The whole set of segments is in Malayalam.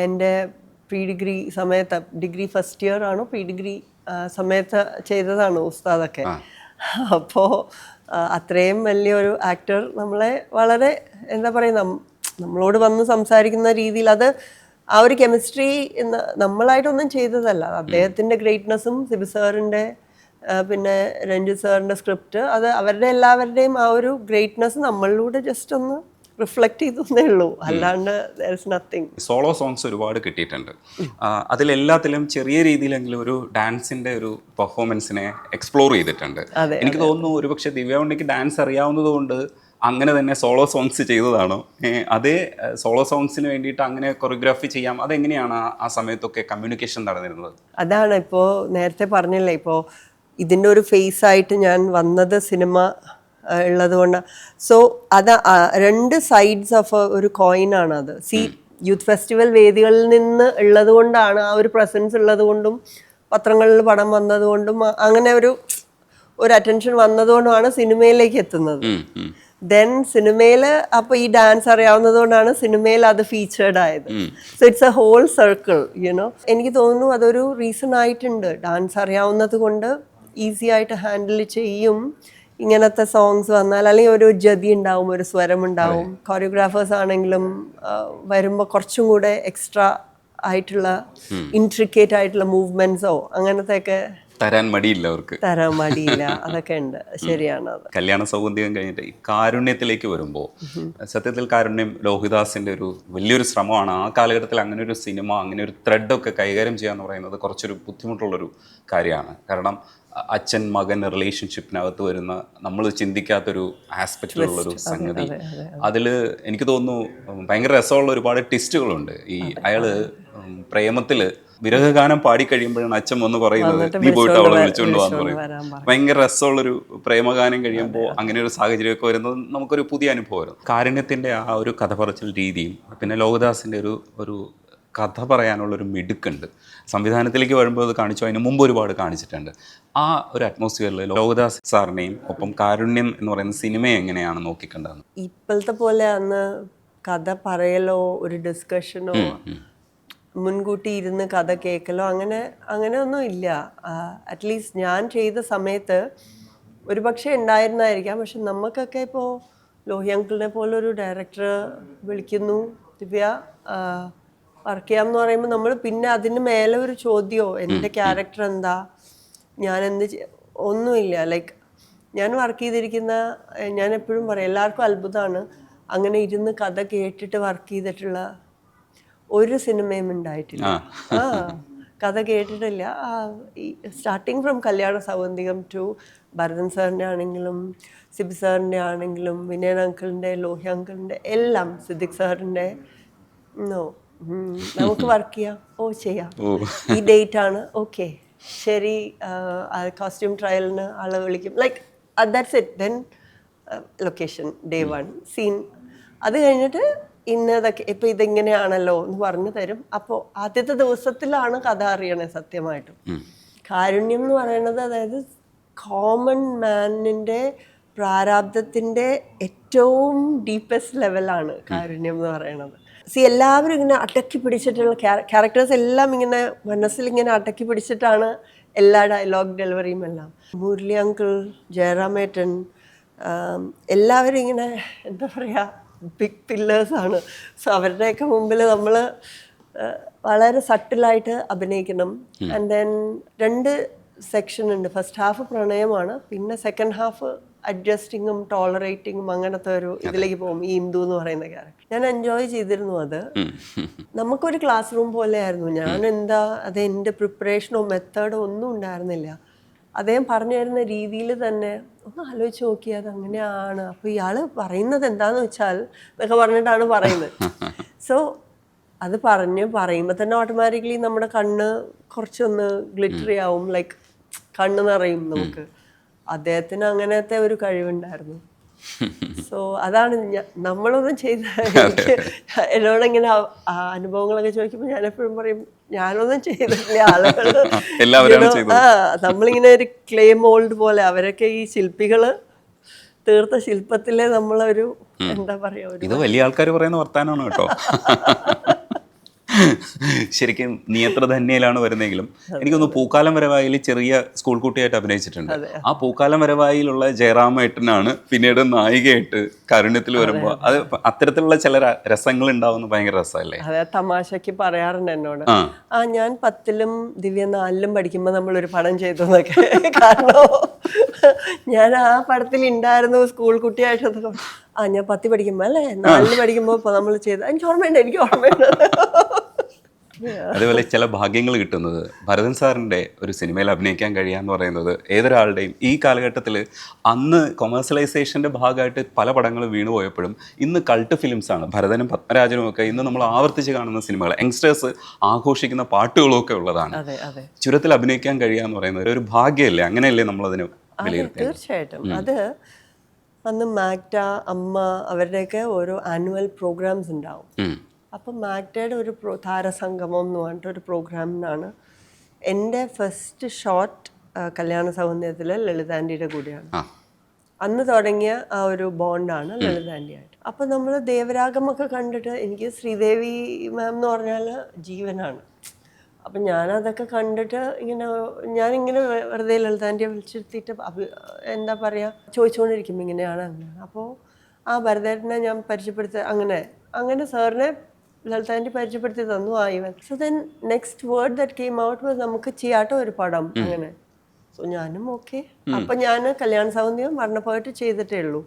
എൻ്റെ പ്രീ ഡിഗ്രി സമയത്ത്, ഡിഗ്രി ഫസ്റ്റ് ഇയർ ആണോ പ്രീ ഡിഗ്രി സമയത്ത് ചെയ്തതാണ് ഉസ്താദൊക്കെ. അപ്പോൾ അത്രയും വലിയൊരു ആക്ടർ നമ്മളെ വളരെ എന്താ പറയുക, നമ്മളോട് വന്ന് സംസാരിക്കുന്ന രീതിയിൽ അത് ആ ഒരു കെമിസ്ട്രി നമ്മളായിട്ടൊന്നും ചെയ്തതല്ല. അദ്ദേഹത്തിൻ്റെ ഗ്രേറ്റ്നെസ്സും സിബി സാറിൻ്റെ പിന്നെ രഞ്ജിത്ത് സാറിൻ്റെ സ്ക്രിപ്റ്റ്, അത് അവരുടെ എല്ലാവരുടെയും ആ ഒരു ഗ്രേറ്റ്നെസ് നമ്മളിലൂടെ ജസ്റ്റ് ഒന്ന് റിഫ്ലക്റ്റ് ചെയ്തേ ഉള്ളൂ, അല്ലാണ്ട് there is nothing. Solo songs ഒരുപാട് കിട്ടിയിട്ടുണ്ട്. അതിലെല്ലാത്തിലും ചെറിയ രീതിയിലെങ്കിലും ഒരു ഡാൻസിന്റെ ഒരു പെർഫോമൻസിനെ എക്സ്പ്ലോർ ചെയ്തിട്ടുണ്ട്. എനിക്ക് തോന്നുന്നു ഒരുപക്ഷെ ദിവ്യ ഉണ്ണിക്ക് ഡാൻസ് അറിയാവുന്നത് കൊണ്ട് അങ്ങനെ തന്നെ സോളോ സോങ്സ് ചെയ്തതാണോ? അതേ സോളോ സോങ്സിന് വേണ്ടിയിട്ട് അങ്ങനെ കൊറിയോഗ്രാഫി ചെയ്യാം, അതെങ്ങനെയാണ് ആ സമയത്തൊക്കെ കമ്മ്യൂണിക്കേഷൻ നടന്നിരുന്നത്? അതാണ് ഇപ്പോൾ നേരത്തെ പറഞ്ഞില്ലേ, ഇപ്പോൾ ഇതിൻ്റെ ഒരു ഫേസ് ആയിട്ട് ഞാൻ വന്നത് സിനിമ ഉള്ളത് കൊണ്ട്. സോ അത് രണ്ട് സൈഡ്സ് ഓഫ് ഒരു കോയിനാണ് അത്. യൂത്ത് ഫെസ്റ്റിവൽ വേദികളിൽ നിന്ന് ഉള്ളത് കൊണ്ടാണ്, ആ ഒരു പ്രസൻസ് ഉള്ളത് കൊണ്ടും പത്രങ്ങളിൽ പടം വന്നതുകൊണ്ടും അങ്ങനെ ഒരു അറ്റൻഷൻ വന്നതുകൊണ്ടുമാണ് സിനിമയിലേക്ക് എത്തുന്നത്. ദെൻ സിനിമയിൽ അപ്പോൾ ഈ ഡാൻസ് അറിയാവുന്നത് കൊണ്ടാണ് സിനിമയിൽ അത് ഫീച്ചേർഡ് ആയത്. So it's a whole circle, you know. എനിക്ക് തോന്നുന്നു അതൊരു റീസൺ ആയിട്ടുണ്ട്. ഡാൻസ് അറിയാവുന്നത് കൊണ്ട് ഈസി ആയിട്ട് ഹാൻഡിൽ ചെയ്യും ഇങ്ങനത്തെ സോങ്സ് വന്നാൽ. അല്ലെങ്കിൽ ഒരു ജതി ഉണ്ടാവും, ഒരു സ്വരം ഉണ്ടാവും. കൊറിയോഗ്രാഫേഴ്സ് ആണെങ്കിലും വരുമ്പോൾ കുറച്ചും കൂടെ എക്സ്ട്രാ ആയിട്ടുള്ള ഇൻട്രിക്കേറ്റ് ആയിട്ടുള്ള മൂവ്മെന്റ്സോ അങ്ങനത്തെയൊക്കെ തരാൻ മടിയില്ല, അവർക്ക് തരാൻ മടിയില്ല. അതൊക്കെ ഉണ്ട്, ശരിയാണ്. അത് കല്യാണ സൗഗന്ധികം കഴിഞ്ഞിട്ട് ഈ കാരുണ്യത്തിലേക്ക് വരുമ്പോൾ സത്യത്തിൽ കാരുണ്യം ലോഹിദാസിന്റെ ഒരു വലിയൊരു ശ്രമമാണ്. ആ കാലഘട്ടത്തിൽ അങ്ങനെ ഒരു സിനിമ, അങ്ങനെ ഒരു ത്രെഡൊക്കെ കൈകാര്യം ചെയ്യുക എന്ന് പറയുന്നത് കുറച്ചൊരു ബുദ്ധിമുട്ടുള്ളൊരു കാര്യമാണ്. കാരണം അച്ഛൻ മകൻ റിലേഷൻഷിപ്പിനകത്ത് വരുന്ന നമ്മൾ ചിന്തിക്കാത്തൊരു ആസ്പെക്റ്റിലുള്ളൊരു സംഗതി. അതിൽ എനിക്ക് തോന്നുന്നു ഭയങ്കര രസമുള്ള ഒരുപാട് ട്വിസ്റ്റുകളുണ്ട്. ഈ അയാള് പ്രേമത്തിൽ വിരഹഗാനം പാടിക്കഴിയുമ്പോഴാണ് അച്ഛൻ വന്ന് പറയുന്നത് നീ പോയിട്ട് അവളെ വിളിച്ചുകൊണ്ട് പോകാന്ന് പറയും. ഭയങ്കര രസമുള്ളൊരു പ്രേമഗാനം കഴിയുമ്പോൾ അങ്ങനെ ഒരു സാഹചര്യമൊക്കെ വരുന്നത് നമുക്കൊരു പുതിയ അനുഭവമായിരുന്നു. കാരുണ്യത്തിൻ്റെ ആ ഒരു കഥ പറച്ചിൽ രീതിയും പിന്നെ ലോകദാസിൻ്റെ ഒരു കഥ പറയാനുള്ളൊരു മിടുക്കുണ്ട്. സംവിധാനത്തിലേക്ക് വരുമ്പോൾ അത് കാണിച്ചു, അതിന് മുമ്പ് ഒരുപാട് കാണിച്ചിട്ടുണ്ട്. ആ ഒരു അറ്റ്മോസ്ഫിയറിൽ ലോകദാസ് സാറിനെയും ഒപ്പം കാരുണ്യം എന്ന് പറയുന്ന സിനിമയെ എങ്ങനെയാണ് നോക്കിക്കണ്ടത്? ഇപ്പോഴത്തെ പോലെ അന്ന് കഥ പറയലോ ഒരു ഡിസ്കഷനോ മുൻകൂട്ടി ഇരുന്ന് കഥ കേൾക്കലോ അങ്ങനെ ഒന്നും ഇല്ല. അറ്റ്ലീസ്റ്റ് ഞാൻ ചെയ്ത സമയത്ത് ഒരു പക്ഷേ ഉണ്ടായിരുന്നായിരിക്കാം. പക്ഷെ നമുക്കൊക്കെ ഇപ്പോൾ ലോഹി അങ്കിളിനെ പോലൊരു ഡയറക്ടർ വിളിക്കുന്നു, ദിവ്യ വർക്ക് ചെയ്യാമെന്ന് പറയുമ്പോൾ നമ്മൾ പിന്നെ അതിന് മേലെ ഒരു ചോദ്യമോ എൻ്റെ ക്യാരക്ടർ എന്താ, ഞാൻ എന്ത് ഒന്നുമില്ല. ലൈക്ക് ഞാൻ വർക്ക് ചെയ്തിരിക്കുന്ന, ഞാൻ എപ്പോഴും പറയും എല്ലാവർക്കും അത്ഭുതമാണ്, അങ്ങനെ ഇരുന്ന് കഥ കേട്ടിട്ട് വർക്ക് ചെയ്തിട്ടുള്ള ഒരു സിനിമയും ഉണ്ടായിട്ടില്ല. കഥ കേട്ടിട്ടില്ല. സ്റ്റാർട്ടിങ് ഫ്രം കല്യാണ സൗഗന്ധികം ടു ഭരതൻ സാറിൻ്റെ ആണെങ്കിലും സിബി സാറിൻ്റെ ആണെങ്കിലും വിനയൻ അങ്കിളിൻ്റെ, ലോഹി അങ്കിളിൻ്റെ എല്ലാം, സിദ്ദിഖ് സാറിൻ്റെ, നോ നമുക്ക് വർക്ക് ചെയ്യാം, ചെയ്യാം, ഈ ഡേറ്റ് ആണ്, ഓക്കെ ശരി, കോസ്റ്റ്യൂം ട്രയലിന് ആളെ വിളിക്കും, like that's it. Then location, day 1 scene, അത് കഴിഞ്ഞിട്ട് ഇന്നതൊക്കെ ഇപ്പം ഇതെങ്ങനെയാണല്ലോ എന്ന് പറഞ്ഞു തരും. അപ്പോൾ ആദ്യത്തെ ദിവസത്തിലാണ് കഥ അറിയണേ സത്യമായിട്ടും. കാരുണ്യം എന്ന് പറയുന്നത് അതായത് കോമൺ മാനിൻ്റെ പ്രാരാബ്ധത്തിൻ്റെ ഏറ്റവും ഡീപ്പസ്റ്റ് ലെവലാണ് കാരുണ്യം എന്ന് പറയുന്നത്. എല്ലാവരും ഇങ്ങനെ അടക്കി പിടിച്ചിട്ടുള്ള ക്യാരക്ടേഴ്സ് എല്ലാം ഇങ്ങനെ മനസ്സിലിങ്ങനെ അടക്കി പിടിച്ചിട്ടാണ് എല്ലാ ഡയലോഗ് ഡെലിവറിയും എല്ലാം. മുരളി അങ്കിൾ, ജയറാമേട്ടൻ, എല്ലാവരും ഇങ്ങനെ എന്താ പറയുക, ബിഗ് പില്ലേഴ്സാണ്. സോ അവരുടെയൊക്കെ മുമ്പിൽ നമ്മൾ വളരെ സട്ടിലായിട്ട് അഭിനയിക്കണം. ആൻഡ് ദെൻ 2 സെക്ഷൻ ഉണ്ട്. ഫസ്റ്റ് ഹാഫ് പ്രണയമാണ്, പിന്നെ സെക്കൻഡ് ഹാഫ് അഡ്ജസ്റ്റിങ്ങും ടോളറേറ്റിങ്ങും അങ്ങനത്തെ ഒരു ഇതിലേക്ക് പോകും. ഈ ഇന്ദു എന്ന് പറയുന്ന ക്യാരക്ടർ ഞാൻ എൻജോയ് ചെയ്തിരുന്നു. അത് നമുക്കൊരു ക്ലാസ് റൂം പോലെ ആയിരുന്നു. ഞാൻ അത് എൻ്റെ പ്രിപ്പറേഷനോ മെത്തേഡോ ഒന്നും ഉണ്ടായിരുന്നില്ല. അദ്ദേഹം പറഞ്ഞു തരുന്ന രീതിയിൽ തന്നെ ഒന്ന് ആലോചിച്ച് നോക്കി, അത് അങ്ങനെയാണ്, അപ്പോൾ ഇയാൾ പറയുന്നത് എന്താണെന്ന് വെച്ചാൽ എന്നൊക്കെ പറഞ്ഞിട്ടാണ് പറയുന്നത്. സോ അത് പറയുമ്പോൾ തന്നെ ഓട്ടോമാറ്റിക്കലി നമ്മുടെ കണ്ണ് കുറച്ചൊന്ന് ഗ്ലിറ്ററി ആവും, ലൈക്ക് കണ്ണ് നിറയും നമുക്ക്. അദ്ദേഹത്തിന് അങ്ങനത്തെ ഒരു കഴിവുണ്ടായിരുന്നു. സോ അതാണ് നമ്മളൊന്നും ചെയ്ത എന്നോടിങ്ങനെ അനുഭവങ്ങളൊക്കെ ചോദിക്കുമ്പോൾ ഞാൻ എപ്പോഴും പറയും ഞാനൊന്നും ചെയ്തിട്ടില്ല. ആളുകൾ നമ്മളിങ്ങനെ ഒരു ക്ലേ മോൾഡ് പോലെ, അവരൊക്കെ ഈ ശില്പികള് തീർത്ത ശില്പത്തിലെ നമ്മളൊരു എന്താ പറയാ, ഇത് വലിയ ആൾക്കാർ പറയുന്ന വർത്താനമാണ് കേട്ടോ. ശരിക്കും നീ എത്ര ധന്യയിലാണ് വരുന്നെങ്കിലും എനിക്കൊന്ന് പൂക്കാലം വരവായിൽ ചെറിയ സ്കൂൾ കുട്ടിയായിട്ട് അഭിനയിച്ചിട്ടുണ്ട്. ആ പൂക്കാലം വരവായിലുള്ള ജയറാമേട്ടനാണ് പിന്നീട് നായികയായിട്ട് കാരുണ്യത്തിൽ വരുമ്പോൾ അത് അത്തരത്തിലുള്ള ചില രസങ്ങൾ ഉണ്ടാവുന്ന ഭയങ്കര രസമല്ലേ? അതെ, തമാശക്ക് പറയാറുണ്ട് എന്നോട്, ഞാൻ 10ലും ദിവ്യ 4ലും പഠിക്കുമ്പോൾ നമ്മളൊരു പടം ചെയ്തു എന്നൊക്കെ. കാരണം ഞാൻ ആ പടത്തിൽ ഉണ്ടായിരുന്നു സ്കൂൾ കുട്ടിയായിട്ട്. ഞാൻ 10 പഠിക്കുമ്പോ അല്ലേ 4ല് പഠിക്കുമ്പോ നമ്മൾ ചെയ്ത് എനിക്ക് ഓർമ്മയുണ്ട്. അതുപോലെ ചില ഭാഗ്യങ്ങൾ കിട്ടുന്നത് ഭരതൻ സാറിൻ്റെ ഒരു സിനിമയിൽ അഭിനയിക്കാൻ കഴിയാന്ന് പറയുന്നത് ഏതൊരാളുടെയും ഈ കാലഘട്ടത്തിൽ അന്ന് കൊമേഴ്സ്യലൈസേഷൻ്റെ ഭാഗമായിട്ട് പല പടങ്ങളും വീണുപോയപ്പോഴും ഇന്ന് കൾട്ട് ഫിലിംസാണ് ഭരതനും പത്മരാജനും ഒക്കെ ഇന്ന് നമ്മൾ ആവർത്തിച്ച് കാണുന്ന സിനിമകൾ, യങ്സ്റ്റേഴ്സ് ആഘോഷിക്കുന്ന പാട്ടുകളും ഒക്കെ ഉള്ളതാണ്. ചുരത്തിൽ അഭിനയിക്കാൻ കഴിയാന്ന് പറയുന്നത് ഒരു ഭാഗ്യമല്ലേ? അങ്ങനെയല്ലേ നമ്മളതിന് വിലയിരുത്തുന്നത്? തീർച്ചയായിട്ടും. അത് അന്ന് മാക്ട, അമ്മ അവരുടെയൊക്കെ ഓരോ ആനുവൽ പ്രോഗ്രാംസ് ഉണ്ടാവും. അപ്പം മാക്ടയുടെ ഒരു താരസംഗമം എന്ന് പറഞ്ഞിട്ടൊരു പ്രോഗ്രാമിനാണ് എൻ്റെ ഫസ്റ്റ് ഷോട്ട് കല്യാണ സൗന്ദര്യത്തിൽ ലളിതാൻ്റിയുടെ കൂടെയാണ്. അന്ന് തുടങ്ങിയ ആ ഒരു ബോണ്ടാണ് ലളിതാൻ്റിയായിട്ട്. അപ്പം നമ്മൾ ദേവരാഗമൊക്കെ കണ്ടിട്ട് എനിക്ക് ശ്രീദേവി മാം എന്ന് പറഞ്ഞാൽ ജീവനാണ്. അപ്പം ഞാനതൊക്കെ കണ്ടിട്ട് ഞാനിങ്ങനെ വെറുതെ ലളിതാൻ്റിയെ വിളിച്ചിരുത്തിയിട്ട് എന്താ പറയുക ചോദിച്ചുകൊണ്ടിരിക്കും ഇങ്ങനെയാണ് അങ്ങനെയാണ്. അപ്പോൾ ആ ഭരതേട്ടനെ ഞാൻ പരിചയപ്പെടുത്തി അങ്ങനെ സാറിനെ ലളിതാൻ്റി പരിചയപ്പെടുത്തി തന്നു ഇവൻ. So then next word that came out was നമുക്ക് ചെയ്യാട്ടോ ഒരു പടം അങ്ങനെ. സോ ഞാനും ഓക്കെ. അപ്പം ഞാൻ കല്യാണ സൗന്ദര്യം വർണ്ണപ്പായിട്ട് ചെയ്തിട്ടേ ഉള്ളൂ.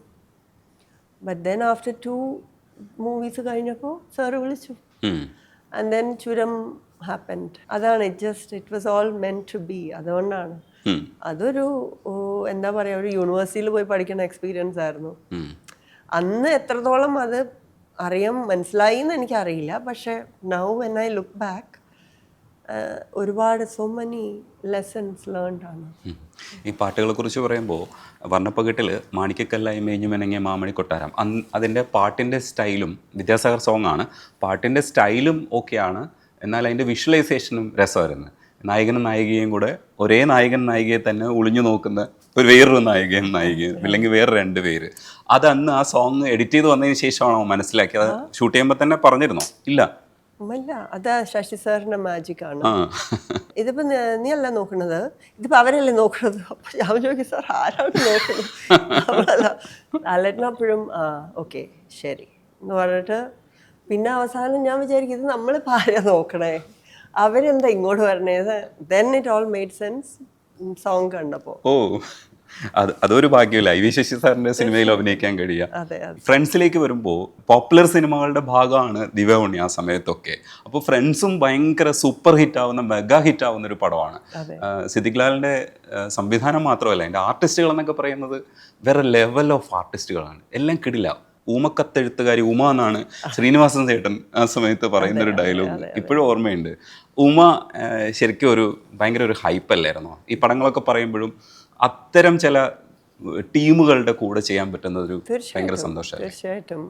ബട്ട് ദെൻ ആഫ്റ്റർ 2 മൂവീസ് കഴിഞ്ഞപ്പോൾ സാറ് വിളിച്ചു. And then Churam happened. അതാണ് it was all meant to be. അതുകൊണ്ടാണ് അതൊരു എന്താ പറയുക ഒരു യൂണിവേഴ്സിറ്റിയിൽ പോയി പഠിക്കുന്ന എക്സ്പീരിയൻസ് ആയിരുന്നു. അന്ന് എത്രത്തോളം അത് മനസ്സിലായി എന്ന് എനിക്കറിയില്ല. പക്ഷെ now when I look back ഒരുപാട് സോ മെനി ലെസൺസ് ലേൺഡ് ആണ്. ഈ പാട്ടുകളെ കുറിച്ച് പറയുമ്പോൾ വർണ്ണപ്പകിട്ടിൽ മാണിക്കക്കല്ലായി മേഞ്ഞു മെനങ്ങിയ മാമണി കൊട്ടാരം അതിൻ്റെ പാട്ടിൻ്റെ സ്റ്റൈലും വിദ്യാസാഗർ സോങ് ആണ്. പാട്ടിൻ്റെ സ്റ്റൈലും ഓക്കെയാണ്, എന്നാൽ അതിൻ്റെ വിഷ്വലൈസേഷനും രസമായിരുന്നു. നായകനും നായികയും കൂടെ ഒരേ നായികയെ തന്നെ ഒളിഞ്ഞു നോക്കുന്ന വേറൊരു നായികയും ഇല്ലെങ്കിൽ വേറെ 2 പേര്. അത് അന്ന് ആ സോങ് എഡിറ്റ് ചെയ്ത് വന്നതിന് ശേഷമാണോ മനസ്സിലാക്കിയത്? ഷൂട്ട് ചെയ്യുമ്പോൾ തന്നെ പറഞ്ഞിരുന്നോ? ഇല്ല, അത് ശശി സാറിന്റെ മാജിക് ആണ്. ഇതിപ്പോ നീ അല്ല നോക്കണത്, ഇതിപ്പോ അവരല്ലേ നോക്കണത്. അപ്പൊ ഞാൻ ചോദിക്കും സാർ ആരാണ് നോക്കുന്നത്? അല്ലെപ്പോഴും ഓക്കെ ശരി എന്ന് പറഞ്ഞിട്ട് പിന്നെ അവസാനം ഞാൻ വിചാരിക്കും ഇത് നമ്മളിപ്പോൾ ആരാ നോക്കണേ, അവരെന്താ ഇങ്ങോട്ട് വരണേത്. Then it all made sense song കണ്ടപ്പോൾ. അതൊരു ഭാഗ്യമല്ല ഐ വി ശശി സാറിന്റെ സിനിമയിൽ അഭിനയിക്കാൻ കഴിയുക. ഫ്രണ്ട്സിലേക്ക് വരുമ്പോൾ പോപ്പുലർ സിനിമകളുടെ ഭാഗമാണ് ദിവ്യ ഉണ്ണി ആ സമയത്തൊക്കെ. അപ്പോൾ ഫ്രണ്ട്സും ഭയങ്കര സൂപ്പർ ഹിറ്റ് ആവുന്ന മെഗാ ഹിറ്റ് ആവുന്ന ഒരു പടമാണ്. സിദ്ദിഖ് ലാലിന്റെ സംവിധാനം മാത്രമല്ല, എൻ്റെ ആർട്ടിസ്റ്റുകൾ എന്നൊക്കെ പറയുന്നത് വേറെ ലെവൽ ഓഫ് ആർട്ടിസ്റ്റുകളാണ്. എല്ലാം കിടില. ഊമക്കത്തെഴുത്തുകാരി ഉമ എന്നാണ് ശ്രീനിവാസൻ ചേട്ടൻ ആ സമയത്ത് പറയുന്നൊരു ഡയലോഗ് ഇപ്പോഴും ഓർമ്മയുണ്ട്. ഉമ ശരിക്കും ഭയങ്കര ഒരു ഹൈപ്പല്ലായിരുന്നോ? ഈ പടങ്ങളൊക്കെ പറയുമ്പോഴും അത്തരം ചില ടീമുകളുടെ കൂടെ ചെയ്യാൻ പറ്റുന്ന ഒരു ഭയങ്കര സന്തോഷമാണ്. തീർച്ചയായിട്ടും.